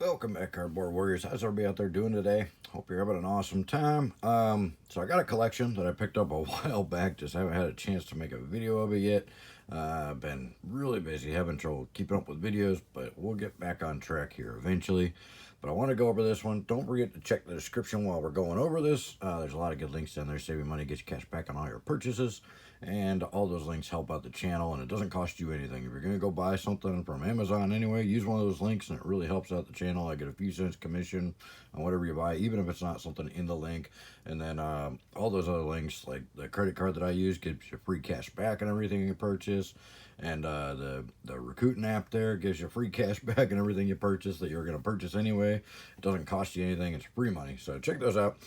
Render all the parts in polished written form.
Welcome back, Cardboard Warriors. How's everybody out there doing today? Hope you're having an awesome time. So I got a collection that I picked up a while back. Just haven't had a chance to make a video of it yet. I've been really busy, having trouble keeping up with videos, but we'll get back on track here eventually. But I want to go over this one. Don't forget to check the description while we're going over this. There's a lot of good links in there. Save you money, get you cash back on all your purchases. And all those links help out the channel, and it doesn't cost you anything. If you're going to go buy something from Amazon anyway, use one of those links, and it really helps out the channel. I get a few cents commission on whatever you buy, even if it's not something in the link. And then all those other links, like the credit card that I use, gives you free cash back on everything you purchase. And the Rakuten app there gives you free cash back on everything you purchase that you're going to purchase anyway. It doesn't cost you anything. It's free money. So check those out.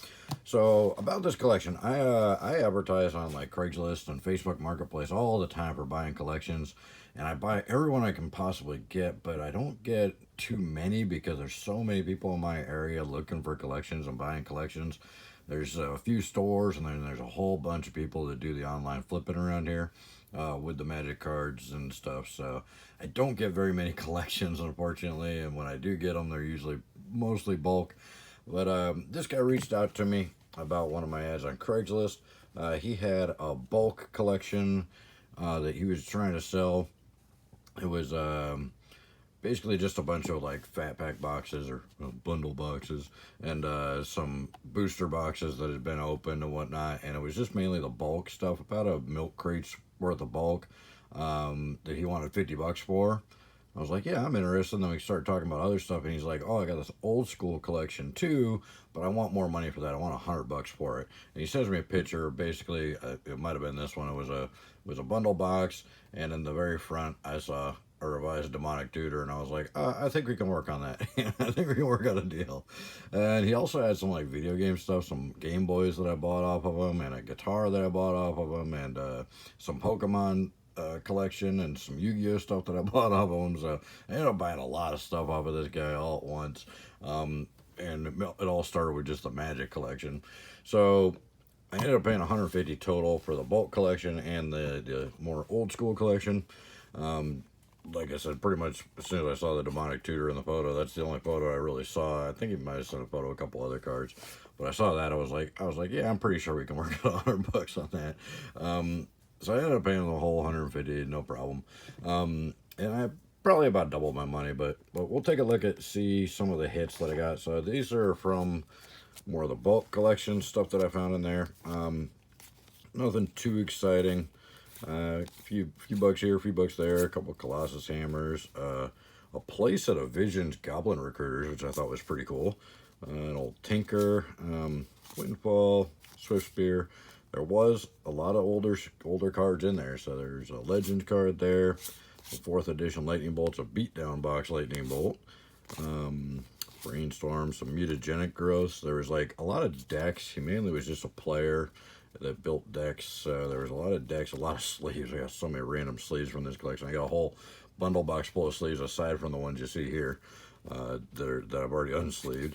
So about this collection, I advertise on like Craigslist and Facebook Marketplace all the time for buying collections. And I buy everyone I can possibly get, but I don't get too many because there's so many people in my area looking for collections and buying collections. There's a few stores, and then there's a whole bunch of people that do the online flipping around here with the magic cards and stuff. So I don't get very many collections, unfortunately, and when I do get them, they're usually mostly bulk. But this guy reached out to me about one of my ads on Craigslist. He had a bulk collection that he was trying to sell. It was basically just a bunch of like fat pack boxes or bundle boxes and some booster boxes that had been opened and whatnot, and it was just mainly the bulk stuff, about a milk crate's worth of bulk that he wanted $50 for. I was like, yeah, I'm interested. And then we started talking about other stuff, and he's like, oh, I got this old school collection too, but I want more money for that. I want $100 for it. And he sends me a picture. Basically, it might have been this one. It was a bundle box, and in the very front, I saw a revised demonic tutor, and I was like, I think we can work on that. I think we can work out a deal. And he also had some like video game stuff, some Game Boys that I bought off of him, and a guitar that I bought off of him, and some Pokemon collection and some Yu-Gi-Oh stuff that I bought off of him. So I ended up buying a lot of stuff off of this guy all at once. And it all started with just the Magic collection. So I ended up paying $150 total for the bulk collection and the more old school collection. Like I said, pretty much as soon as I saw the demonic tutor in the photo, that's the only photo I really saw. I think he might have sent a photo of a couple other cards, but I saw that. I was like, yeah, I'm pretty sure we can work out $100 on that. So I ended up paying the whole $150, no problem. And I probably about doubled my money, but we'll take a look at see some of the hits that I got. So these are from more of the bulk collection stuff that I found in there. Nothing too exciting. A few bucks here, a few bucks there, a couple of Colossus hammers, a playset of Vision's Goblin Recruiters, which I thought was pretty cool. An old Tinker, Windfall, Swift Spear. There was a lot of older cards in there. So there's a Legend card there, a 4th edition Lightning Bolt's a beatdown box Lightning Bolt. Brainstorm, some mutagenic growths. There was like a lot of decks. He mainly was just a player that built decks. There was a lot of decks, a lot of sleeves. I got so many random sleeves from this collection. I got a whole bundle box full of sleeves aside from the ones you see here that I've already unsleeved.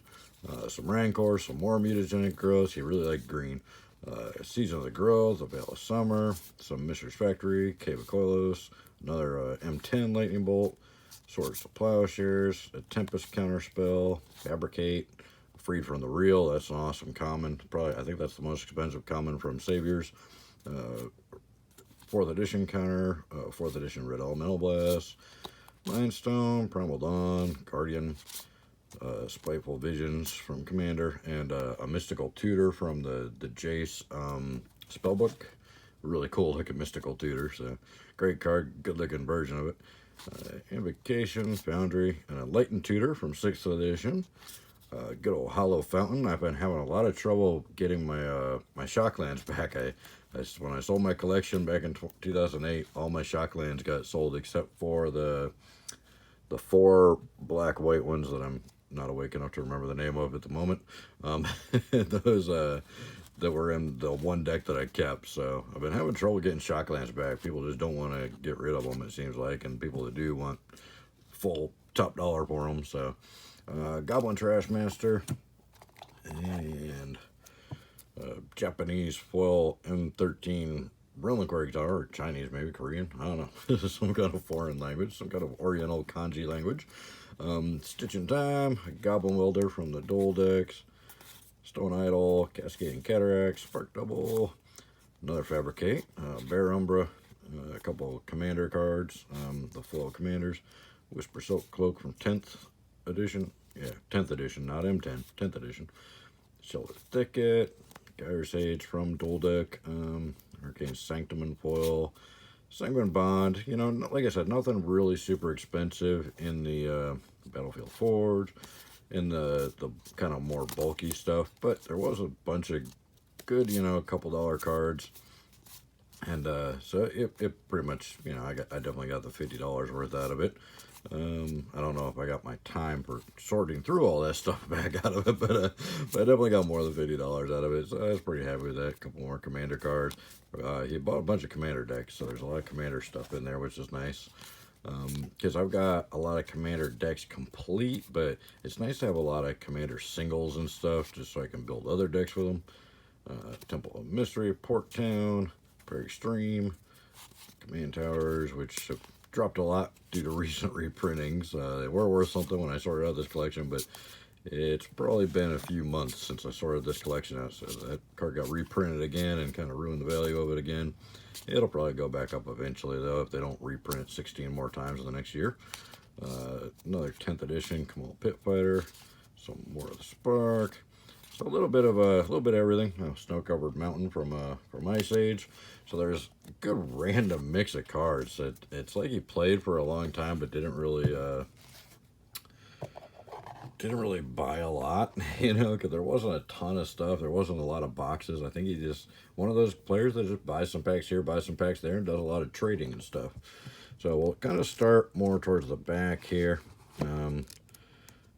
Some Rancor, some more mutagenic growths. He really liked green. Season of the Growth, a Veil of Summer, some Mishra's Factory, Cave of Koilos, another M10 Lightning Bolt, Swords to Plowshares, a Tempest Counterspell, Fabricate, Freed from the Real. That's an awesome common. Probably, I think that's the most expensive common from Saviors. 4th edition counter, 4th edition Red Elemental Blast, Mindstone, Primal Dawn, Guardian, Spiteful Visions from Commander, and a Mystical Tutor from the Jace spellbook. Really cool looking Mystical Tutor. So great card, good looking version of it. Invocation, Foundry, and a Lightened Tutor from 6th edition. Good old Hollow Fountain. I've been having a lot of trouble getting my my Shocklands back. When I sold my collection back in 2008, all my Shocklands got sold except for the 4 black-white ones that I'm not awake enough to remember the name of at the moment. Those that were in the one deck that I kept. So I've been having trouble getting Shocklands back. People just don't want to get rid of them, it seems like, and people that do want full top dollar for them. So Goblin Trash Master and Japanese foil M13 Reliquary guitar, or Chinese, maybe Korean, I don't know. This is some kind of foreign language, some kind of Oriental kanji language. Stitching Time, Goblin Welder from the Dual decks, Stone Idol, Cascading Cataract, Spark Double, another Fabricate, Bear Umbra, a couple Commander cards, the Flow Commanders, Whisper Silk Cloak from 10th edition, yeah, 10th edition, not M10, 10th edition, Shelter Thicket, Gyre Sage from Dual Deck, Hurricane Sanctum and Foil, Sanguine Bond, you know, like I said, nothing really super expensive in the Battlefield Forge, in the kind of more bulky stuff, but there was a bunch of good, you know, a couple dollar cards, and so it pretty much, you know, I definitely got the $50 worth out of it. I don't know if I got my time for sorting through all that stuff back out of it, but I definitely got more than $50 out of it, so I was pretty happy with that. A couple more Commander cards. He bought a bunch of Commander decks, so there's a lot of Commander stuff in there, which is nice. Because I've got a lot of Commander decks complete, but it's nice to have a lot of Commander singles and stuff, just so I can build other decks with them. Temple of Mystery, Port Town, Prairie Stream, Command Towers, which have dropped a lot due to recent reprintings. They were worth something when I sorted out this collection, but it's probably been a few months since I sorted this collection out, so that card got reprinted again and kind of ruined the value of it again. It'll probably go back up eventually, though, if they don't reprint it 16 more times in the next year. Another 10th edition Kamal Pit Fighter, some more of the Spark. So a little bit of everything. Snow-covered mountain from Ice Age. So there's a good random mix of cards. It's like he played for a long time, but didn't really buy a lot, you know, because there wasn't a ton of stuff. There wasn't a lot of boxes. I think he just one of those players that just buys some packs here, buys some packs there, and does a lot of trading and stuff. So we'll kind of start more towards the back here.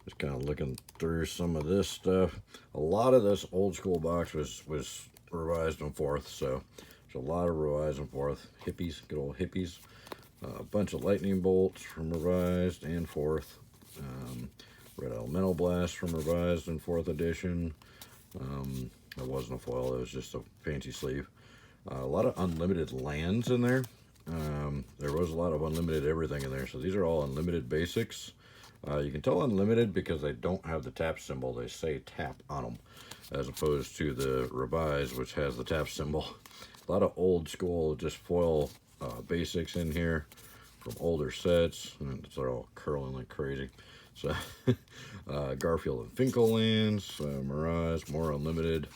Just kind of looking through some of this stuff. A lot of this old school box was revised and forth, so there's a lot of revised and forth. Hippies, good old hippies. A bunch of lightning bolts from revised and forth. Red Elemental Blast from revised and 4th edition. It wasn't a foil, it was just a fancy sleeve. A lot of unlimited lands in there. There was a lot of unlimited everything in there, so these are all unlimited basics. You can tell unlimited because they don't have the tap symbol. They say tap on them, as opposed to the revised, which has the tap symbol. A lot of old school, just foil basics in here from older sets, and they're all curling like crazy. So, Garfield and Finkel lands, Mirage, more unlimited,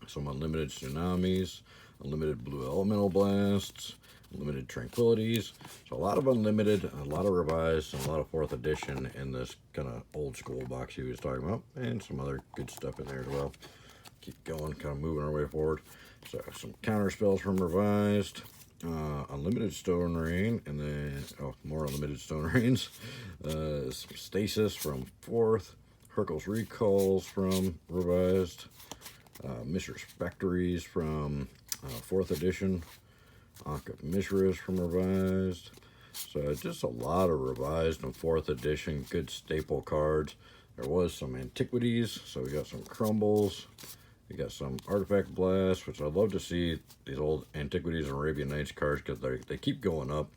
some unlimited Tsunamis, unlimited Blue Elemental Blasts, unlimited Tranquilities. So a lot of unlimited, a lot of revised, and a lot of 4th edition in this kind of old school box he was talking about, and some other good stuff in there as well. Keep going, kind of moving our way forward. So some counter spells from revised. Unlimited Stone Rain, and then more unlimited Stone Rains. Some Stasis from 4th, Hercule's Recalls from revised, Mishra's Factories from 4th edition, Ankh of Mishra's from revised. So just a lot of revised and 4th edition good staple cards. There was some antiquities, so we got some crumbles. We got some Artifact Blast, which I'd love to see these old Antiquities and Arabian Nights cards, because they keep going up,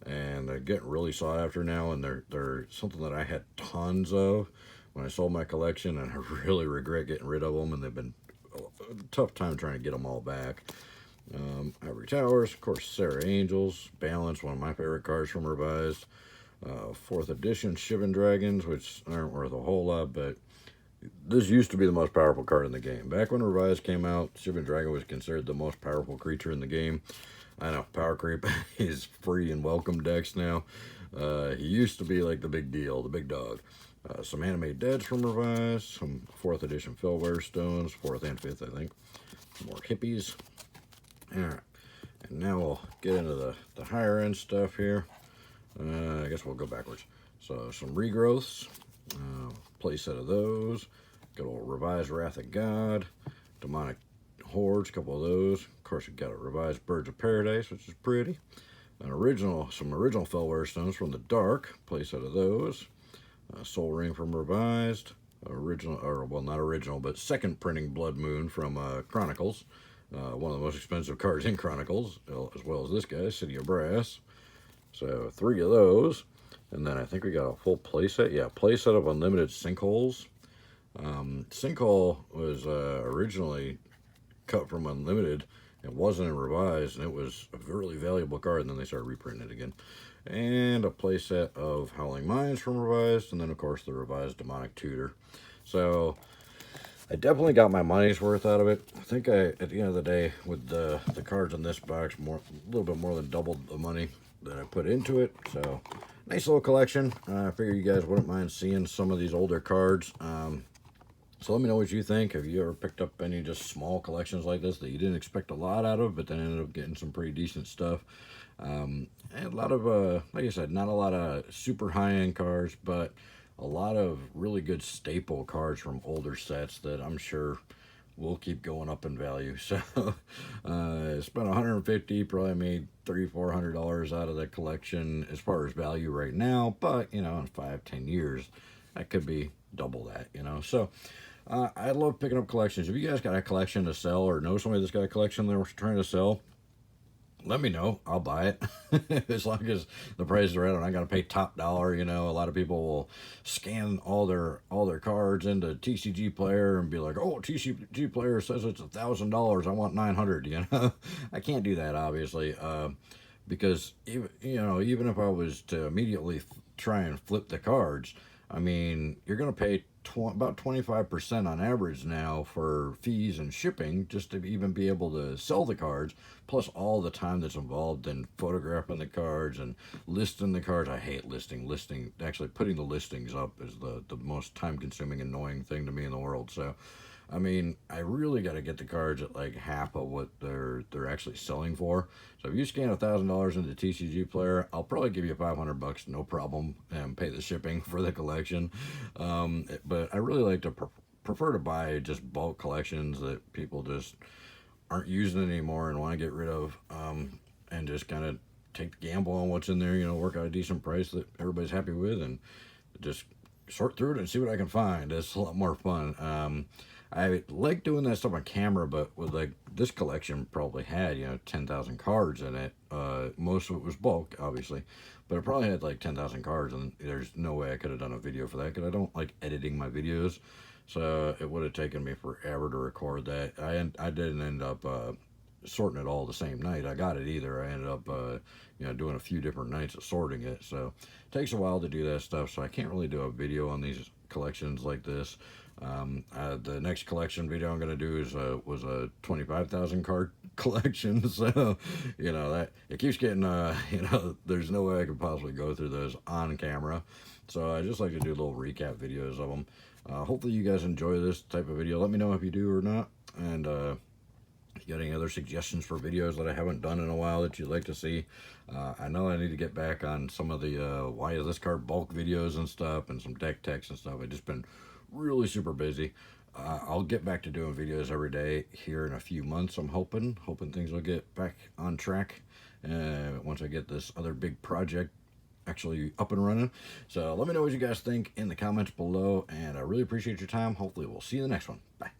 and they're getting really sought after now, and they're something that I had tons of when I sold my collection, and I really regret getting rid of them, and they've been a tough time trying to get them all back. Ivory Towers, of course, Sarah Angels, Balance, one of my favorite cards from revised. 4th edition Shivan Dragons, which aren't worth a whole lot, but this used to be the most powerful card in the game. Back when Revised came out, Shivan Dragon was considered the most powerful creature in the game. I know, power creep is free and welcome decks now. He used to be like the big deal, the big dog. Some Animated Deads from Revised, some 4th edition Fellware Stones, 4th and 5th, I think. Some more Hippies. Alright, and now we'll get into the higher end stuff here. I guess we'll go backwards. So some Regrowths. Play set of those. Good old revised Wrath of God, Demonic Hordes, a couple of those. Of course, we got a revised Birds of Paradise, which is pretty. Some original Fellware Stones from the Dark. Play set of those. Soul Ring from revised. Not original, but second printing Blood Moon from Chronicles. One of the most expensive cards in Chronicles, as well as this guy, City of Brass. So 3 of those. And then I think we got a full playset. Yeah, playset of unlimited sinkholes. Sinkhole was originally cut from unlimited. It wasn't revised, and it was a really valuable card. And then they started reprinting it again. And a playset of Howling Minds from revised, and then of course the revised Demonic Tutor. So I definitely got my money's worth out of it. I think at the end of the day, with the cards in this box, a little bit more than doubled the money that I put into it. So nice little collection. I figure you guys wouldn't mind seeing some of these older cards. So let me know what you think. Have you ever picked up any just small collections like this that you didn't expect a lot out of, but then ended up getting some pretty decent stuff? And a lot of, like I said, not a lot of super high-end cards, but a lot of really good staple cards from older sets that I'm sure will keep going up in value. So spent $150, probably made $300-400 out of the collection as far as value right now, but you know, in 5-10 years that could be double that, you know. So I love picking up collections. If you guys got a collection to sell or know somebody that's got a collection they're trying to sell, let me know. I'll buy it. As long as the price is right and I got to pay top dollar. You know, a lot of people will scan all their cards into TCG Player and be like, oh, TCG Player says it's $1,000. I want 900. You know, I can't do that, obviously, because even if I was to immediately try and flip the cards, I mean, you're going to pay about 25% on average now for fees and shipping just to even be able to sell the cards, plus all the time that's involved in photographing the cards and listing the cards. I hate listing. Actually putting the listings up is the most time-consuming, annoying thing to me in the world. So I mean, I really got to get the cards at like half of what they're actually selling for. So if you scan $1,000 into TCG Player, I'll probably give you $500, no problem, and pay the shipping for the collection. But I really like to prefer to buy just bulk collections that people just aren't using anymore and want to get rid of, and just kind of take the gamble on what's in there. You know, work out a decent price that everybody's happy with, and just sort through it and see what I can find. It's a lot more fun. I like doing that stuff on camera, but with like this collection probably had, 10,000 cards in it. Most of it was bulk, obviously, but it probably had like 10,000 cards, and there's no way I could have done a video for that because I don't like editing my videos. So it would have taken me forever to record that. I didn't end up sorting it all the same night I got it either. I ended up doing a few different nights of sorting it. So it takes a while to do that stuff. So I can't really do a video on these collections like this. The next collection video I'm going to do was a 25,000 card collection. So, that it keeps getting, there's no way I could possibly go through those on camera. So I just like to do little recap videos of them. Hopefully you guys enjoy this type of video. Let me know if you do or not. And, if you got any other suggestions for videos that I haven't done in a while that you'd like to see, I know I need to get back on some of the why is this card bulk videos and stuff, and some deck techs and stuff. I've just been really super busy. I'll get back to doing videos every day here in a few months. I'm hoping things will get back on track once I get this other big project actually up and running. So let me know what you guys think in the comments below, and I really appreciate your time. Hopefully we'll see you in the next one. Bye.